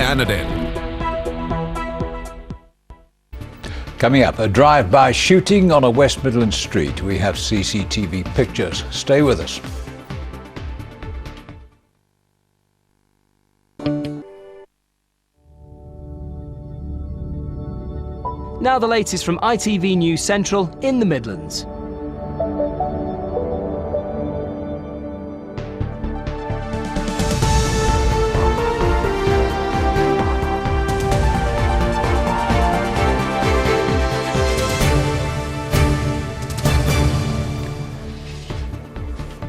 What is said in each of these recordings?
Anadin. Coming up, a drive-by shooting on a West Midlands street. We have CCTV pictures. Stay with us. Now the latest from ITV News Central in the Midlands.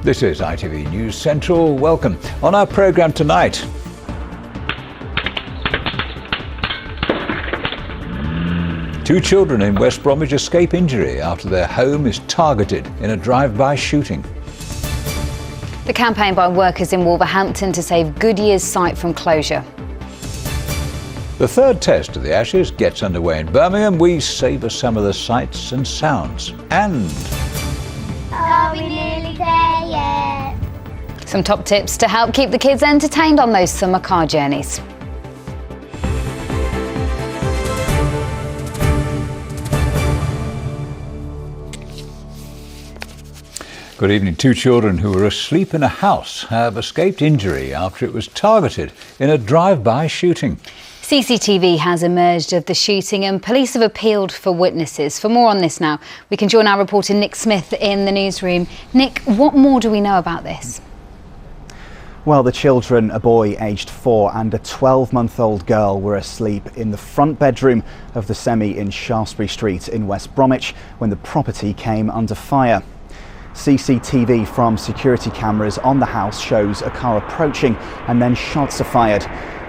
This is ITV News Central. Welcome. On our programme tonight, two children in West Bromwich escape injury after their home is targeted in a drive-by shooting. The campaign by workers in Wolverhampton to save Goodyear's site from closure. The third test of the Ashes gets underway in Birmingham. We savour some of the sights and sounds. And are we nearly there yet? Some top tips to help keep the kids entertained on those summer car journeys. Good evening. Two children who were asleep in a house have escaped injury after it was targeted in a drive-by shooting. CCTV has emerged of the shooting and police have appealed for witnesses. For more on this now, we can join our reporter Nick Smith in the newsroom. Nick, what more do we know about this? Well, the children, a boy aged 4 and a 12-month-old girl, were asleep in the front bedroom of the semi in Shaftesbury Street in West Bromwich when the property came under fire. CCTV from security cameras on the house shows a car approaching and then shots are fired.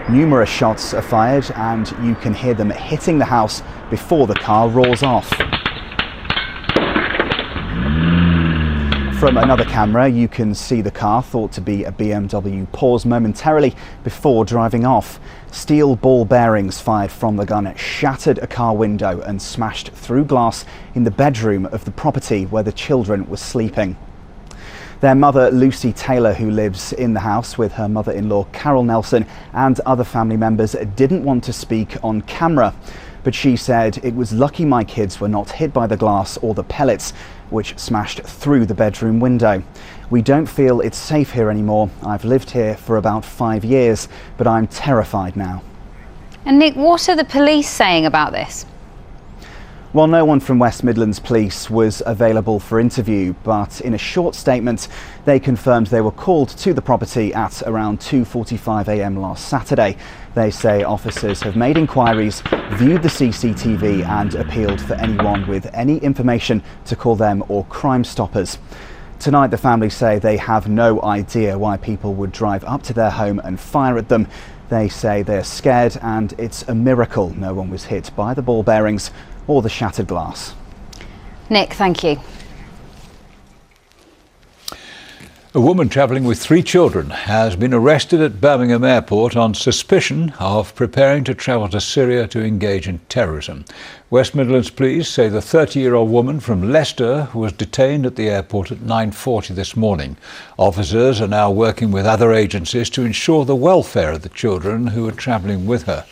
Numerous shots are fired and you can hear them hitting the house before the car roars off. From another camera, you can see the car, thought to be a BMW, pause momentarily before driving off. Steel ball bearings fired from the gun shattered a car window and smashed through glass in the bedroom of the property where the children were sleeping. Their mother, Lucy Taylor, who lives in the house with her mother-in-law, Carol Nelson, and other family members, didn't want to speak on camera. But she said, "It was lucky my kids were not hit by the glass or the pellets, which smashed through the bedroom window. We don't feel it's safe here anymore. I've lived here for about 5 years, but I'm terrified now." And Nick, what are the police saying about this? Well, no one from West Midlands Police was available for interview, but in a short statement, they confirmed they were called to the property at around 2:45 a.m. last Saturday. They say officers have made inquiries, viewed the CCTV and appealed for anyone with any information to call them or Crime Stoppers. Tonight, the family say they have no idea why people would drive up to their home and fire at them. They say they're scared and it's a miracle no one was hit by the ball bearings or the shattered glass. Nick, thank you. A woman travelling with 3 children has been arrested at Birmingham Airport on suspicion of preparing to travel to Syria to engage in terrorism. West Midlands Police say the 30-year-old woman from Leicester was detained at the airport at 9:40 this morning. Officers are now working with other agencies to ensure the welfare of the children who are travelling with her.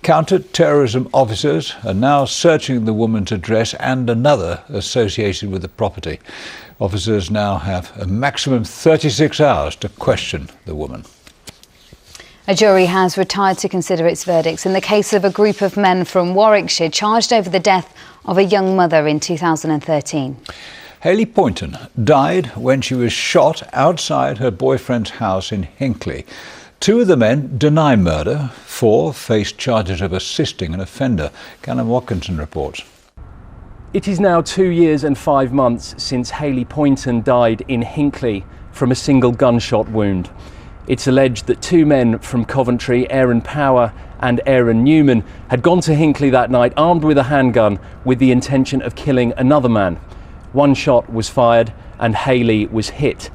Counter-terrorism officers are now searching the woman's address and another associated with the property. Officers now have a maximum 36 hours to question the woman. A jury has retired to consider its verdicts in the case of a group of men from Warwickshire charged over the death of a young mother in 2013. Hayley Poynton died when she was shot outside her boyfriend's house in Hinckley. 2 of the men deny murder. 4 face charges of assisting an offender. Callum Watkinson reports. It is now 2 years and 5 months since Hayley Poynton died in Hinckley from a single gunshot wound. It's alleged that 2 men from Coventry, Aaron Power and Aaron Newman, had gone to Hinckley that night armed with a handgun with the intention of killing another man. 1 shot was fired and Hayley was hit.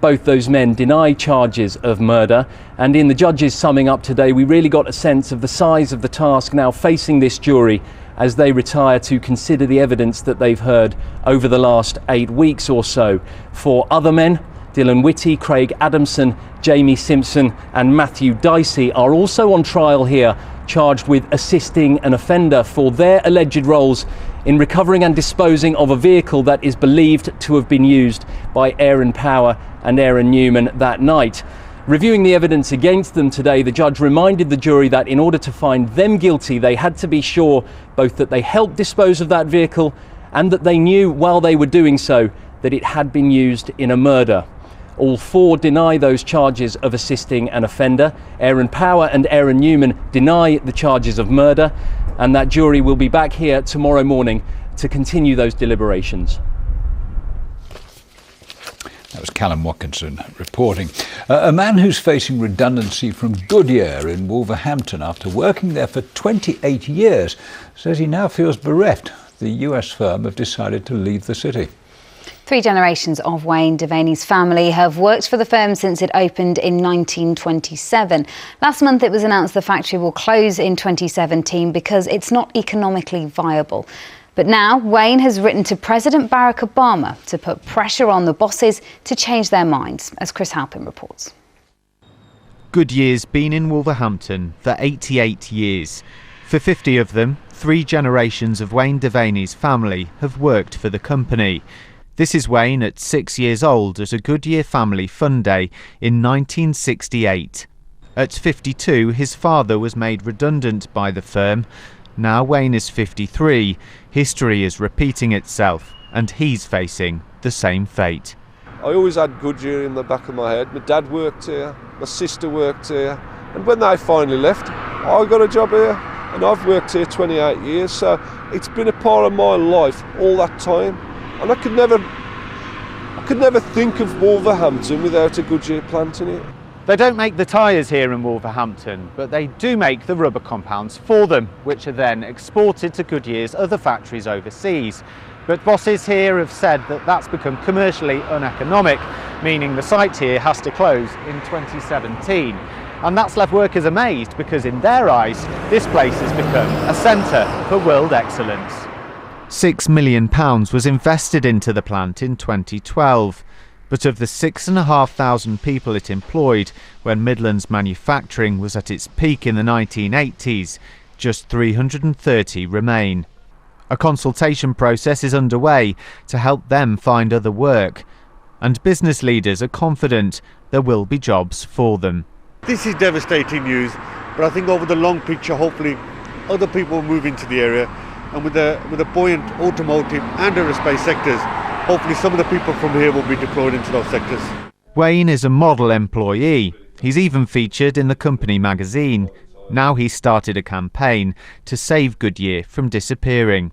Both those men deny charges of murder, and in the judge's summing up today, we really got a sense of the size of the task now facing this jury as they retire to consider the evidence that they've heard over the last 8 weeks or so. For other men, Dylan Whitty, Craig Adamson, Jamie Simpson and Matthew Dicey are also on trial here, charged with assisting an offender for their alleged roles in recovering and disposing of a vehicle that is believed to have been used by Aaron Power and Aaron Newman that night. Reviewing the evidence against them today, the judge reminded the jury that in order to find them guilty, they had to be sure both that they helped dispose of that vehicle and that they knew while they were doing so that it had been used in a murder. All four deny those charges of assisting an offender. Aaron Power and Aaron Newman deny the charges of murder, and that jury will be back here tomorrow morning to continue those deliberations. That was Callum Watkinson reporting. A man who's facing redundancy from Goodyear in Wolverhampton after working there for 28 years says he now feels bereft. The US firm have decided to leave the city. 3 generations of Wayne Devaney's family have worked for the firm since it opened in 1927. Last month it was announced the factory will close in 2017 because it's not economically viable. But now Wayne has written to President Barack Obama to put pressure on the bosses to change their minds, as Chris Halpin reports. Goodyear's been in Wolverhampton for 88 years. For 50 of them, 3 generations of Wayne Devaney's family have worked for the company. This is Wayne at 6 years old at a Goodyear family fun day in 1968. At 52, his father was made redundant by the firm. Now Wayne is 53. History is repeating itself, and he's facing the same fate. I always had Goodyear in the back of my head. My dad worked here, my sister worked here, and when they finally left, I got a job here, and I've worked here 28 years, so it's been a part of my life all that time, and I could never think of Wolverhampton without a Goodyear plant in it. They don't make the tyres here in Wolverhampton, but they do make the rubber compounds for them, which are then exported to Goodyear's other factories overseas. But bosses here have said that that's become commercially uneconomic, meaning the site here has to close in 2017. And that's left workers amazed because in their eyes, this place has become a centre for world excellence. £6 million was invested into the plant in 2012. But of the 6,500 people it employed when Midlands manufacturing was at its peak in the 1980s, just 330 remain. A consultation process is underway to help them find other work, and business leaders are confident there will be jobs for them. This is devastating news, but I think over the long picture, hopefully other people will move into the area, and with the buoyant automotive and aerospace sectors, hopefully some of the people from here will be deployed into those sectors. Wayne is a model employee. He's even featured in the company magazine. Now he's started a campaign to save Goodyear from disappearing.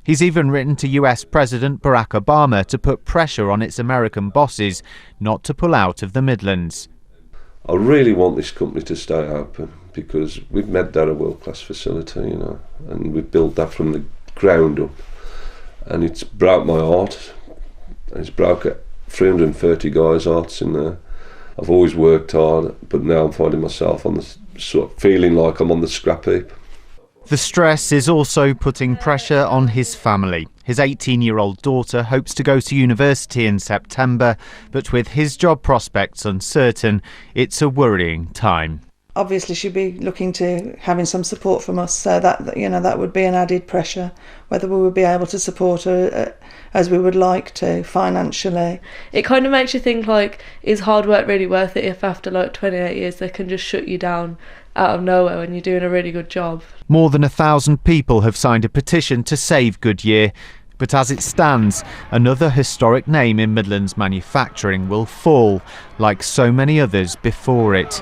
He's even written to US President Barack Obama to put pressure on its American bosses not to pull out of the Midlands. I really want this company to stay open because we've made that a world-class facility, and we've built that from the ground up. And it's broke my heart. It's broke 330 guys' hearts in there. I've always worked hard, but now I'm finding myself on the sort of feeling like I'm on the scrap heap. The stress is also putting pressure on his family. His 18-year-old daughter hopes to go to university in September, but with his job prospects uncertain, it's a worrying time. Obviously she'd be looking to having some support from us, so that would be an added pressure, whether we would be able to support her as we would like to financially. It kind of makes you think, like, is hard work really worth it if after 28 years they can just shut you down out of nowhere when you're doing a really good job? More than 1,000 people have signed a petition to save Goodyear, but as it stands, another historic name in Midlands manufacturing will fall, like so many others before it.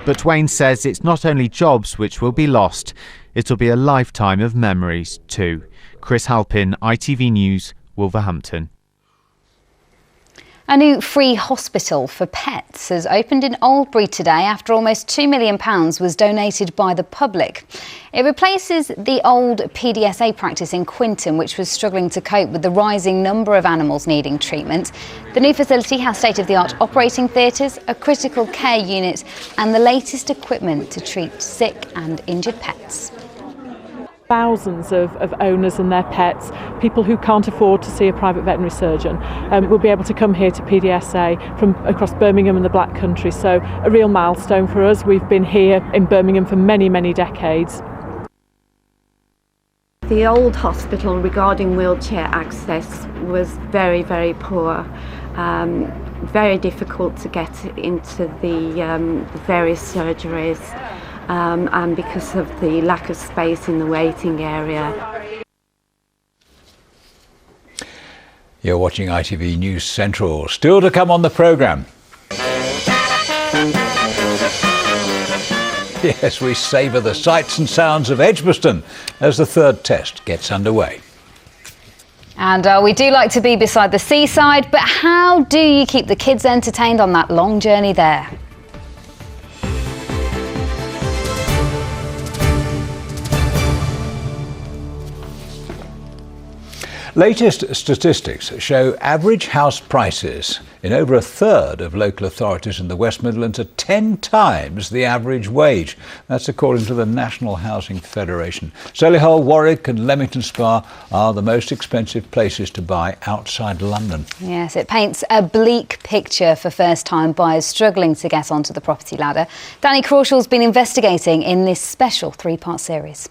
But Wayne says it's not only jobs which will be lost, it'll be a lifetime of memories too. Chris Halpin, ITV News, Wolverhampton. A new free hospital for pets has opened in Oldbury today after almost £2 million was donated by the public. It replaces the old PDSA practice in Quinton, which was struggling to cope with the rising number of animals needing treatment. The new facility has state-of-the-art operating theatres, a critical care unit and the latest equipment to treat sick and injured pets. Thousands of owners and their pets, people who can't afford to see a private veterinary surgeon, will be able to come here to PDSA from across Birmingham and the Black Country. So a real milestone for us. We've been here in Birmingham for many, many decades. The old hospital regarding wheelchair access was very, very poor. Very difficult to get into the various surgeries. And because of the lack of space in the waiting area. You're watching ITV News Central. Still to come on the programme. Yes, we savour the sights and sounds of Edgbaston as the third test gets underway. And we do like to be beside the seaside, but how do you keep the kids entertained on that long journey there? Latest statistics show average house prices in over a third of local authorities in the West Midlands are 10 times the average wage. That's according to the National Housing Federation. Solihull, Warwick and Leamington Spa are the most expensive places to buy outside London. Yes, it paints a bleak picture for first-time buyers struggling to get onto the property ladder. Danny Crawshaw's been investigating in this special three-part series.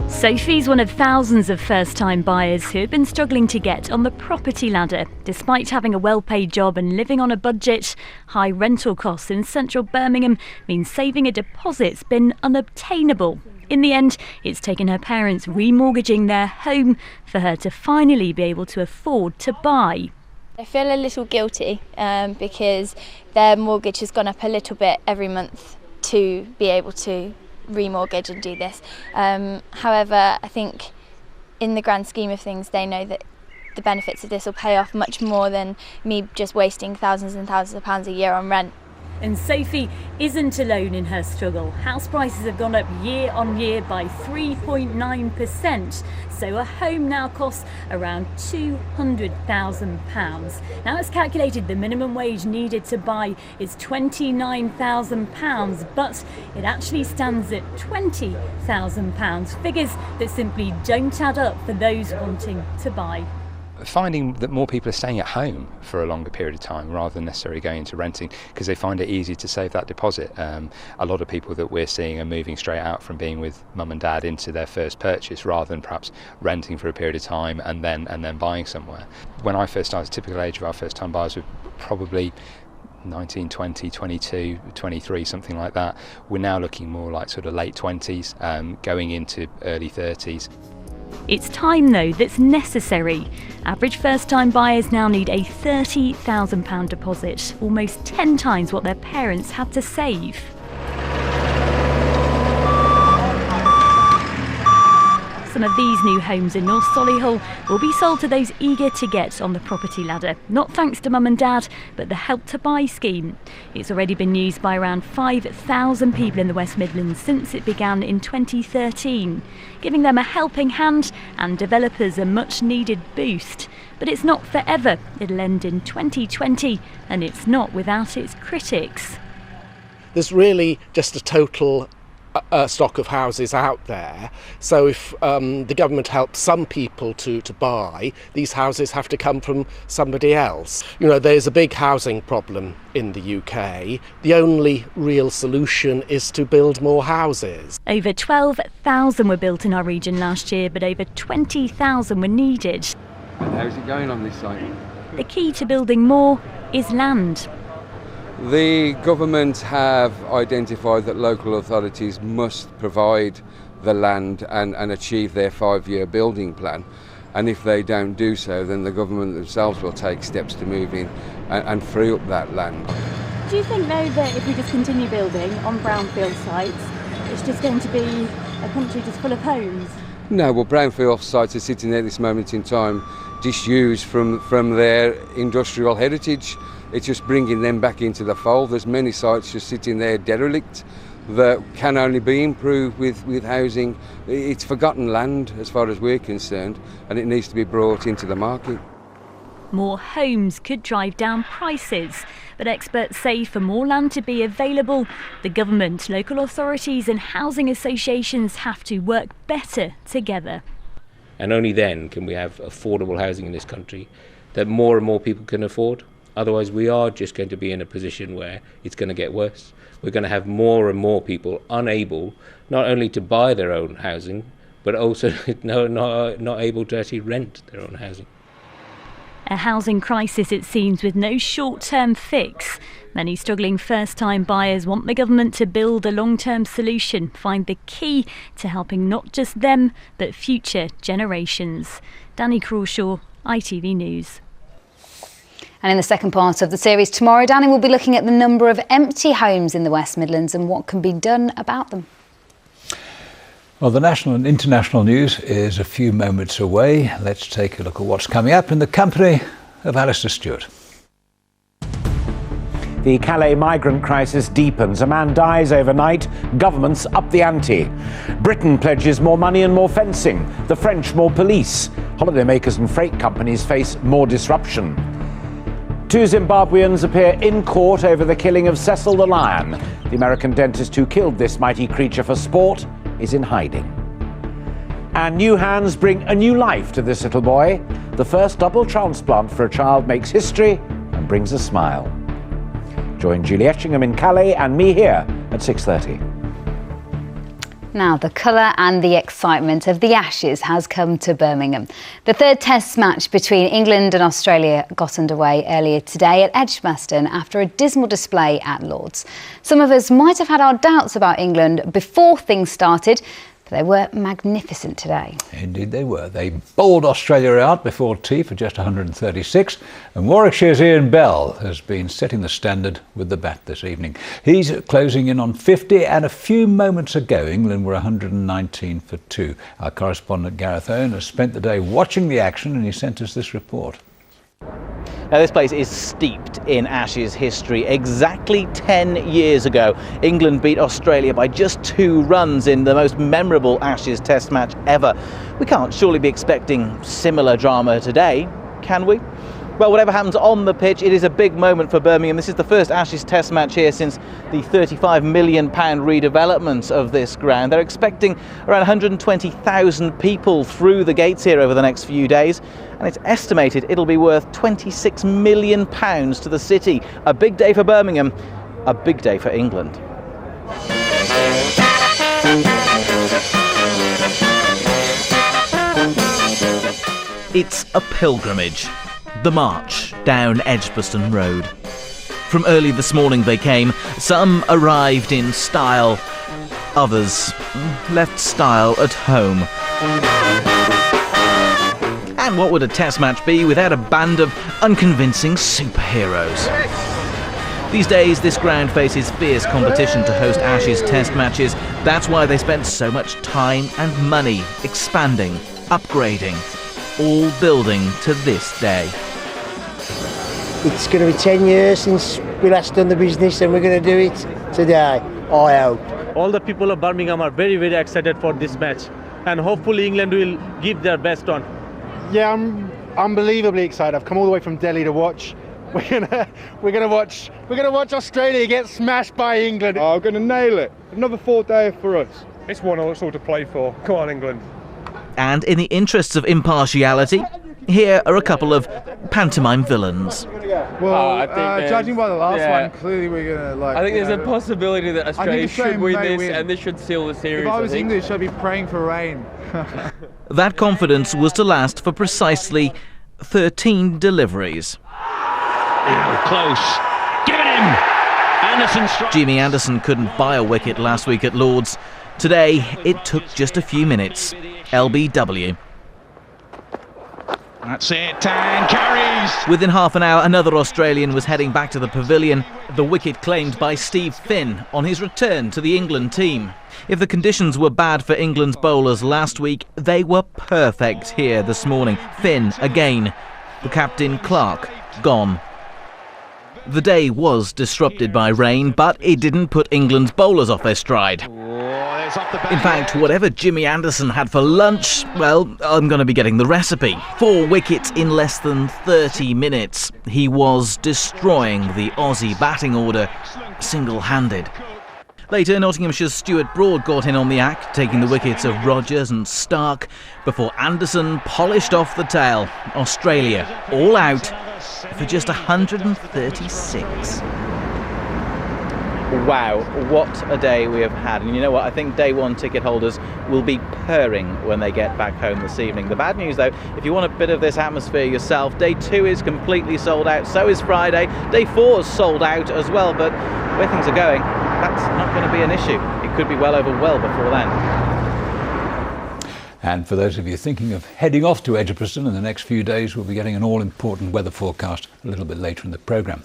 Sophie's one of thousands of first-time buyers who have been struggling to get on the property ladder. Despite having a well-paid job and living on a budget, high rental costs in central Birmingham mean saving a deposit's been unobtainable. In the end, it's taken her parents remortgaging their home for her to finally be able to afford to buy. I feel a little guilty because their mortgage has gone up a little bit every month to be able to remortgage and do this. However, I think in the grand scheme of things, they know that the benefits of this will pay off much more than me just wasting thousands and thousands of pounds a year on rent. And Sophie isn't alone in her struggle. House prices have gone up year on year by 3.9%. So a home now costs around £200,000. Now it's calculated the minimum wage needed to buy is £29,000, but it actually stands at £20,000. Figures that simply don't add up for those wanting to buy. Finding that more people are staying at home for a longer period of time rather than necessarily going into renting because they find it easy to save that deposit. A lot of people that we're seeing are moving straight out from being with mum and dad into their first purchase rather than perhaps renting for a period of time and then buying somewhere. When I first started, the typical age of our first time buyers were probably 19, 20, 22, 23, something like that. We're now looking more like sort of late 20s, going into early 30s. It's time, though, that's necessary. Average first-time buyers now need a £30,000 deposit, almost 10 times what their parents had to save. Some of these new homes in North Solihull will be sold to those eager to get on the property ladder, not thanks to mum and dad, but the Help to Buy scheme. It's already been used by around 5,000 people in the West Midlands since it began in 2013, giving them a helping hand and developers a much needed boost. But it's not forever. It'll end in 2020, and it's not without its critics. There's really just a total stock of houses out there, so if the government helps some people to buy, these houses have to come from somebody else. You know, there's a big housing problem in the UK. The only real solution is to build more houses. Over 12,000 were built in our region last year, but over 20,000 were needed. And how's it going on this site? The key to building more is land. The government have identified that local authorities must provide the land and achieve their 5-year building plan, and if they don't do so, then the government themselves will take steps to move in and free up that land. Do you think, though, that if we just continue building on brownfield sites, it's just going to be a country just full of homes? No, well, brownfield sites are sitting there at this moment in time disused from their industrial heritage. It's just bringing them back into the fold. There's many sites just sitting there derelict that can only be improved with housing. It's forgotten land as far as we're concerned, and it needs to be brought into the market. More homes could drive down prices. But experts say for more land to be available, the government, local authorities and housing associations have to work better together. And only then can we have affordable housing in this country that more and more people can afford. Otherwise, we are just going to be in a position where it's going to get worse. We're going to have more and more people unable not only to buy their own housing, but also not able to actually rent their own housing. A housing crisis, it seems, with no short-term fix. Many struggling first-time buyers want the government to build a long-term solution, find the key to helping not just them, but future generations. Danny Crawshaw, ITV News. And in the second part of the series tomorrow, Danny will be looking at the number of empty homes in the West Midlands and what can be done about them. Well, the national and international news is a few moments away. Let's take a look at what's coming up in the company of Alistair Stewart. The Calais migrant crisis deepens. A man dies overnight. Governments up the ante. Britain pledges more money and more fencing. The French more police. Holidaymakers and freight companies face more disruption. 2 Zimbabweans appear in court over the killing of Cecil the lion. The American dentist who killed this mighty creature for sport is in hiding. And new hands bring a new life to this little boy. The first double transplant for a child makes history and brings a smile. Join Julie Etchingham in Calais and me here at 6:30. Now, the colour and the excitement of the Ashes has come to Birmingham. The third test match between England and Australia got underway earlier today at Edgbaston after a dismal display at Lord's. Some of us might have had our doubts about England before things started, but they were magnificent today. Indeed they were. They bowled Australia out before tea for just 136, and Warwickshire's Ian Bell has been setting the standard with the bat this evening. He's closing in on 50, and a few moments ago England were 119 for 2. Our correspondent Gareth Owen has spent the day watching the action and he sent us this report. Now, this place is steeped in Ashes history. Exactly 10 years ago, England beat Australia by just 2 runs in the most memorable Ashes test match ever. We can't surely be expecting similar drama today, can we? Well, whatever happens on the pitch, it is a big moment for Birmingham. This is the first Ashes test match here since the £35 million redevelopment of this ground. They're expecting around 120,000 people through the gates here over the next few days, and it's estimated it'll be worth £26 million to the city. A big day for Birmingham, a big day for England. It's a pilgrimage. The march down Edgbaston Road. From early this morning they came. Some arrived in style, others left style at home. And what would a test match be without a band of unconvincing superheroes? These days this ground faces fierce competition to host Ashes test matches. That's why they spent so much time and money expanding, upgrading, all building to this day. It's going to be 10 years since we last done the business, and we're going to do it today, I hope. All the people of Birmingham are very, very excited for this match, and hopefully England will give their best on. Yeah, I'm unbelievably excited. I've come all the way from Delhi to watch. We're gonna watch Australia get smashed by England. Oh, we're gonna nail it. Another 4-day for us. It's one also to play for. Come on, England. And in the interests of impartiality, here are a couple of pantomime villains. Well, judging by the last one, clearly we're going to I think there's a possibility that Australia should win this and this should seal the series. If I was English, I'd be praying for rain. That confidence was to last for precisely 13 deliveries. Close. Give it him! Anderson. Jimmy Anderson couldn't buy a wicket last week at Lord's. Today, it took just a few minutes. LBW. That's it, and carries. Within half an hour, another Australian was heading back to the pavilion. The wicket claimed by Steve Finn on his return to the England team. If the conditions were bad for England's bowlers last week, they were perfect here this morning. Finn again. The captain, Clark, gone. The day was disrupted by rain, but it didn't put England's bowlers off their stride. Oh, In fact, whatever Jimmy Anderson had for lunch, well, I'm going to be getting the recipe. 4 wickets in less than 30 minutes. He was destroying the Aussie batting order single-handed. Later, Nottinghamshire's Stuart Broad got in on the act, taking the wickets of Rogers and Stark, before Anderson polished off the tail. Australia all out for just 136. Wow, what a day we have had. And you know what, I think day one ticket holders will be purring when they get back home this evening. The bad news though, if you want a bit of this atmosphere yourself, day 2 is completely sold out, so is Friday. Day 4 is sold out as well, but where things are going, that's not going to be an issue. It could be well before then. And for those of you thinking of heading off to Edgbaston in the next few days, we'll be getting an all-important weather forecast a little bit later in the programme.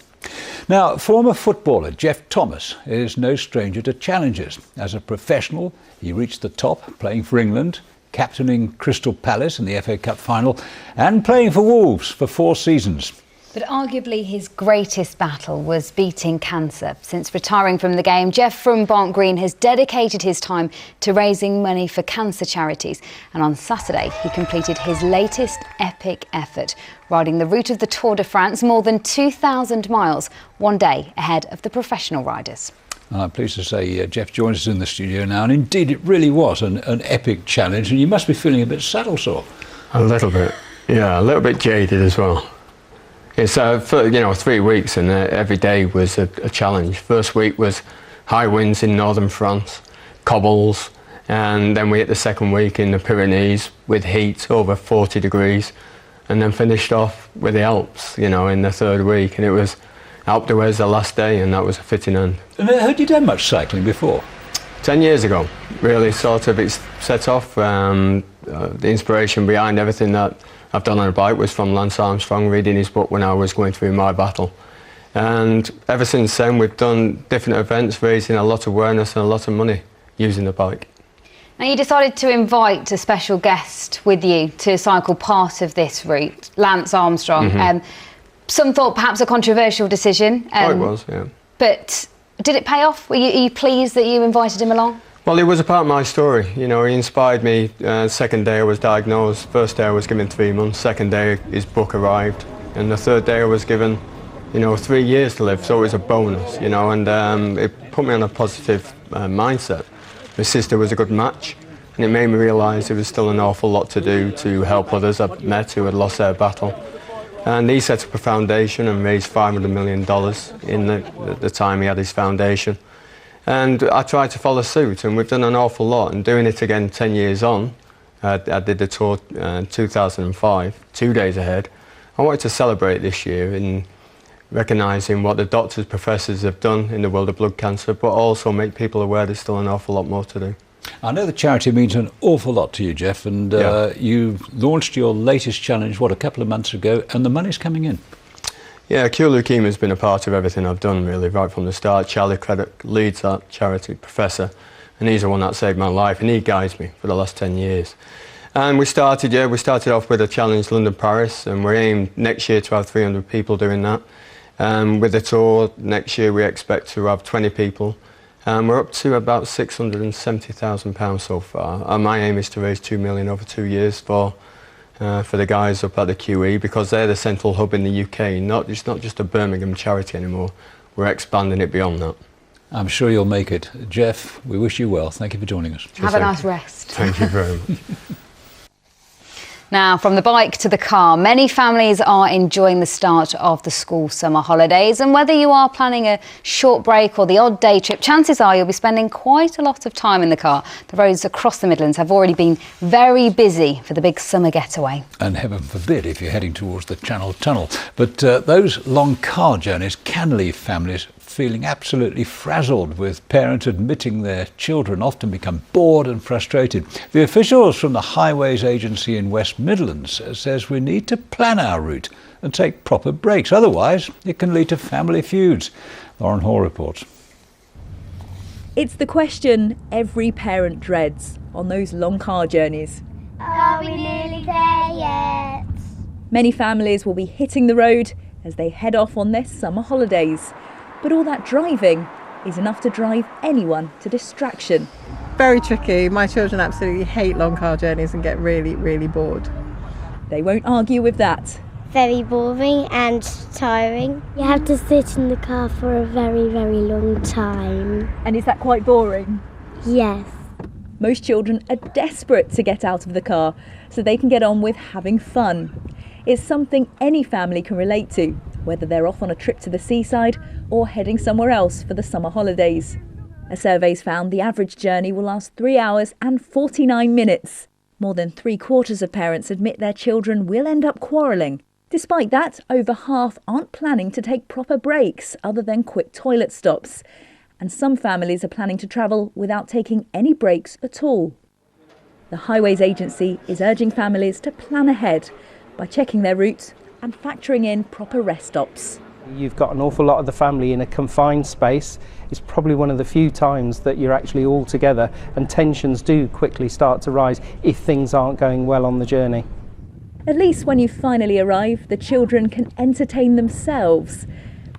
Now, former footballer Jeff Thomas is no stranger to challenges. As a professional, he reached the top, playing for England, captaining Crystal Palace in the FA Cup final, and playing for Wolves for 4 seasons. But arguably his greatest battle was beating cancer. Since retiring from the game, Jeff from Barnt Green has dedicated his time to raising money for cancer charities. And on Saturday, he completed his latest epic effort, riding the route of the Tour de France, more than 2,000 miles, one day ahead of the professional riders. I'm pleased to say Jeff joins us in the studio now, and indeed it really was an epic challenge, and you must be feeling a bit saddle sore. A little bit, yeah, a little bit jaded as well. It's for 3 weeks, and every day was a challenge. First week was high winds in northern France, cobbles, and then we hit the second week in the Pyrenees with heat over 40 degrees, and then finished off with the Alps, in the third week, and it was Alpe d'Huez the last day, and that was a fitting end. And had you done much cycling before? 10 years ago, really sort of it set off. The inspiration behind everything that I've done on a bike was from Lance Armstrong, reading his book when I was going through my battle. And ever since then, we've done different events, raising a lot of awareness and a lot of money using the bike. Now, you decided to invite a special guest with you to cycle part of this route, Lance Armstrong. Mm-hmm. Some thought perhaps a controversial decision. It was, yeah. But did it pay off? Are you pleased that you invited him along? Well, it was a part of my story. He inspired me. Second day I was diagnosed. First day I was given 3 months. Second day his book arrived. And the third day I was given, 3 years to live. So it was a bonus, and it put me on a positive mindset. My sister was a good match, and it made me realise there was still an awful lot to do to help others I've met who had lost their battle. And he set up a foundation and raised $500 million in the time he had his foundation. And I tried to follow suit, and we've done an awful lot. And doing it again 10 years on, I did the tour in 2005, 2 days ahead. I wanted to celebrate this year in recognising what the doctors, professors have done in the world of blood cancer, but also make people aware there's still an awful lot more to do. I know the charity means an awful lot to you, Jeff, and you launched your latest challenge, a couple of months ago, and the money's coming in. Yeah, Cure Leukemia has been a part of everything I've done, really, right from the start. Charlie Craddock leads that charity, professor, and he's the one that saved my life, and he guides me for the last 10 years. And we started off with a challenge, London-Paris, and we're aimed next year to have 300 people doing that. With the tour, next year we expect to have 20 people. We're up to about £670,000 so far. And my aim is to raise $2 million over 2 years for the guys up at the QE, because they're the central hub in the UK. It's not just a Birmingham charity anymore. We're expanding it beyond that. I'm sure you'll make it. Jeff, we wish you well. Thank you for joining us. Have a nice rest. Thank you very much. Now, from the bike to the car, many families are enjoying the start of the school summer holidays. And whether you are planning a short break or the odd day trip, chances are you'll be spending quite a lot of time in the car. The roads across the Midlands have already been very busy for the big summer getaway. And heaven forbid if you're heading towards the Channel Tunnel. But those long car journeys can leave families feeling absolutely frazzled, with parents admitting their children often become bored and frustrated. The officials from the Highways Agency in West Midlands says we need to plan our route and take proper breaks. Otherwise, it can lead to family feuds. Lauren Hall reports. It's the question every parent dreads on those long car journeys. Are we nearly there yet? Many families will be hitting the road as they head off on their summer holidays. But all that driving is enough to drive anyone to distraction. very tricky. My children absolutely hate long car journeys and get really, really bored. They won't argue with that. Very boring and tiring. You have to sit in the car for a very, very long time. And is that quite boring? Yes. Most children are desperate to get out of the car so they can get on with having fun. It's something any family can relate to, whether they're off on a trip to the seaside or heading somewhere else for the summer holidays. A survey's found the average journey will last 3 hours and 49 minutes. More than 3/4 of parents admit their children will end up quarrelling. Despite that, over half aren't planning to take proper breaks other than quick toilet stops. And some families are planning to travel without taking any breaks at all. The Highways Agency is urging families to plan ahead by checking their routes and factoring in proper rest stops. You've got an awful lot of the family in a confined space. It's probably one of the few times that you're actually all together, and tensions do quickly start to rise if things aren't going well on the journey. At least when you finally arrive, the children can entertain themselves.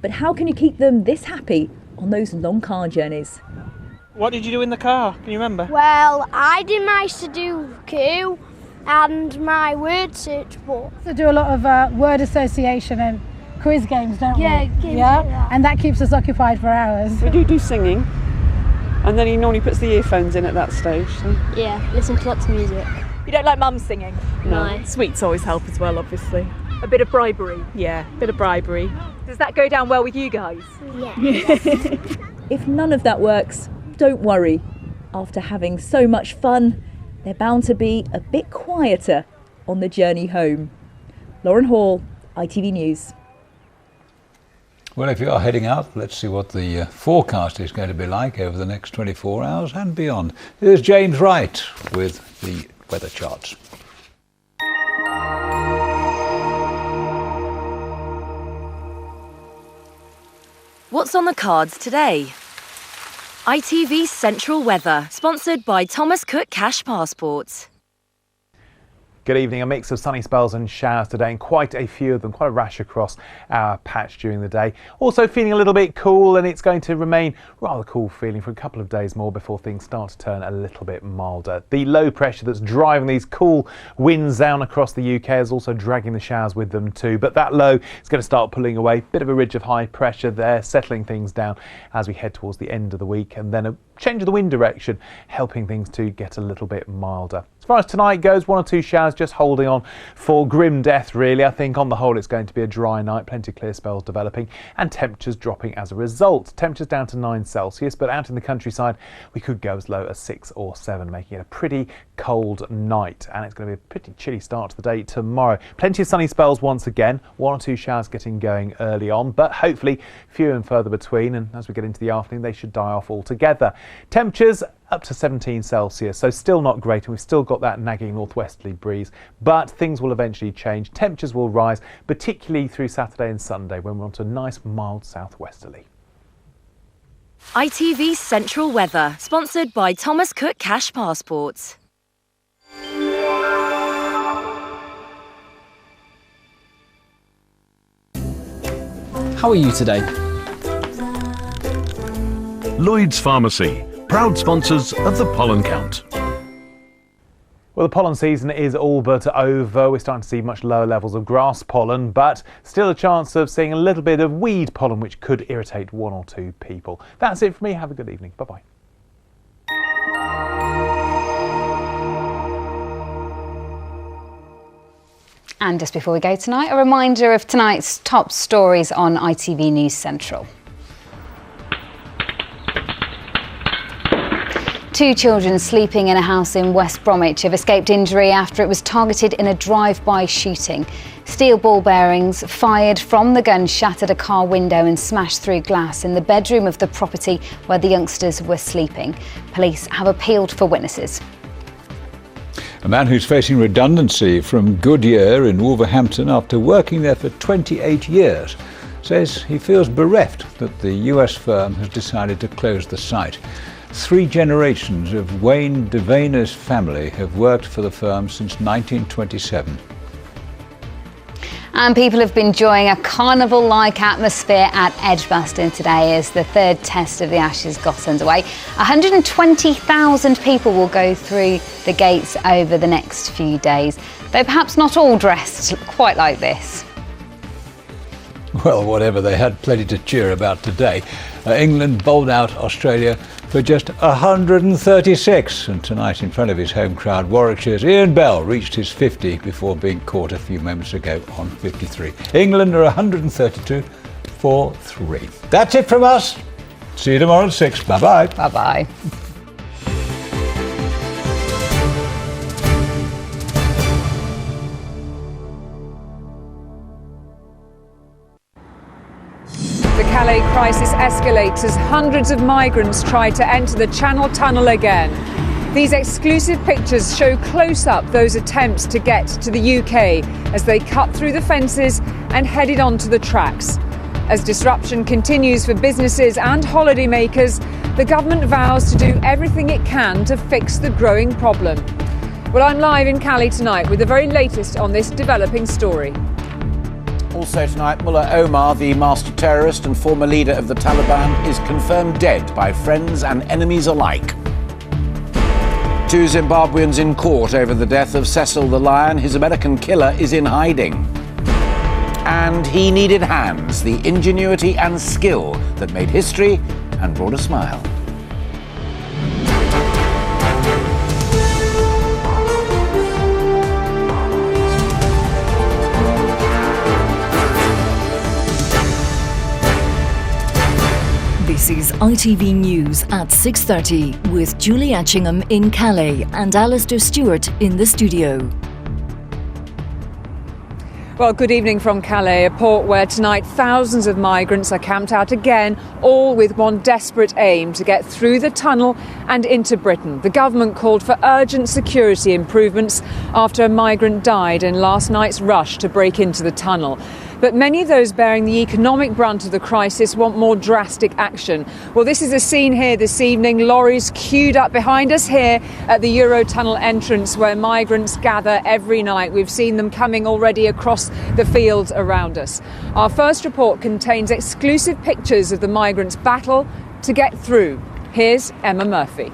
But how can you keep them this happy on those long car journeys? What did you do in the car? Can you remember? Well, I did my Sudoku and my word search book. To do a lot of word association and quiz games, don't we? Yeah, games like that. And that keeps us occupied for hours. We do singing, and then he normally puts the earphones in at that stage. So. Yeah, listen to lots of music. You don't like mum singing? No. Sweets always help as well, obviously. A bit of bribery? Yeah, bit of bribery. Does that go down well with you guys? Yeah. If none of that works, don't worry. After having so much fun, they're bound to be a bit quieter on the journey home. Lauren Hall, ITV News. Well, if you are heading out, let's see what the forecast is going to be like over the next 24 hours and beyond. Here's James Wright with the weather charts. What's on the cards today? ITV Central Weather, sponsored by Thomas Cook Cash Passports. Good evening. A mix of sunny spells and showers today, and quite a few of them, quite a rash across our patch during the day. Also feeling a little bit cool, and it's going to remain rather cool feeling for a couple of days more before things start to turn a little bit milder. The low pressure that's driving these cool winds down across the UK is also dragging the showers with them too, but that low is going to start pulling away. Bit of a ridge of high pressure there, settling things down as we head towards the end of the week, and then a change of the wind direction, helping things to get a little bit milder. As far as tonight goes, 1 or 2 showers just holding on for grim death really. I think on the whole it's going to be a dry night, plenty of clear spells developing and temperatures dropping as a result. Temperatures down to 9 Celsius, but out in the countryside we could go as low as 6 or 7, making it a pretty cold night, and it's going to be a pretty chilly start to the day tomorrow. Plenty of sunny spells once again, 1 or 2 showers getting going early on, but hopefully few and further between, and as we get into the afternoon they should die off altogether. Temperatures up to 17 Celsius, so still not great, and we've still got that nagging northwesterly breeze, but things will eventually change. Temperatures will rise, particularly through Saturday and Sunday when we're onto a nice mild southwesterly. ITV Central Weather, sponsored by Thomas Cook Cash Passports. How are you today? Lloyd's Pharmacy, proud sponsors of the Pollen Count. Well, the pollen season is all but over. We're starting to see much lower levels of grass pollen, but still a chance of seeing a little bit of weed pollen, which could irritate 1 or 2 people. That's it for me. Have a good evening. Bye-bye. And just before we go tonight, a reminder of tonight's top stories on ITV News Central. 2 children sleeping in a house in West Bromwich have escaped injury after it was targeted in a drive-by shooting. Steel ball bearings fired from the gun shattered a car window and smashed through glass in the bedroom of the property where the youngsters were sleeping. Police have appealed for witnesses. A man who's facing redundancy from Goodyear in Wolverhampton after working there for 28 years says he feels bereft that the US firm has decided to close the site. 3 generations of Wayne Devaney's family have worked for the firm since 1927. And people have been enjoying a carnival-like atmosphere at Edgbaston today as the third test of the Ashes got underway. 120,000 people will go through the gates over the next few days, though perhaps not all dressed quite like this. Well, whatever, they had plenty to cheer about today. England bowled out Australia for just 136, and tonight in front of his home crowd, Warwickshire's Ian Bell reached his 50 before being caught a few moments ago on 53. England are 132 for 3. That's it from us. See you tomorrow at 6. Bye-bye. Bye-bye. The Calais crisis escalates as hundreds of migrants try to enter the Channel Tunnel again. These exclusive pictures show close up those attempts to get to the UK as they cut through the fences and headed onto the tracks. As disruption continues for businesses and holidaymakers, the government vows to do everything it can to fix the growing problem. Well, I'm live in Calais tonight with the very latest on this developing story. Also tonight, Mullah Omar, the master terrorist and former leader of the Taliban, is confirmed dead by friends and enemies alike. 2 Zimbabweans in court over the death of Cecil the Lion. His American killer is in hiding. And he needed hands, the ingenuity and skill that made history and brought a smile. This is ITV News at 6:30 with Julie Etchingham in Calais and Alistair Stewart in the studio. Well, good evening from Calais, a port where tonight thousands of migrants are camped out again, all with one desperate aim: to get through the tunnel and into Britain. The government called for urgent security improvements after a migrant died in last night's rush to break into the tunnel. But many of those bearing the economic brunt of the crisis want more drastic action. Well, this is a scene here this evening. Lorries queued up behind us here at the Eurotunnel entrance where migrants gather every night. We've seen them coming already across the fields around us. Our first report contains exclusive pictures of the migrants' battle to get through. Here's Emma Murphy.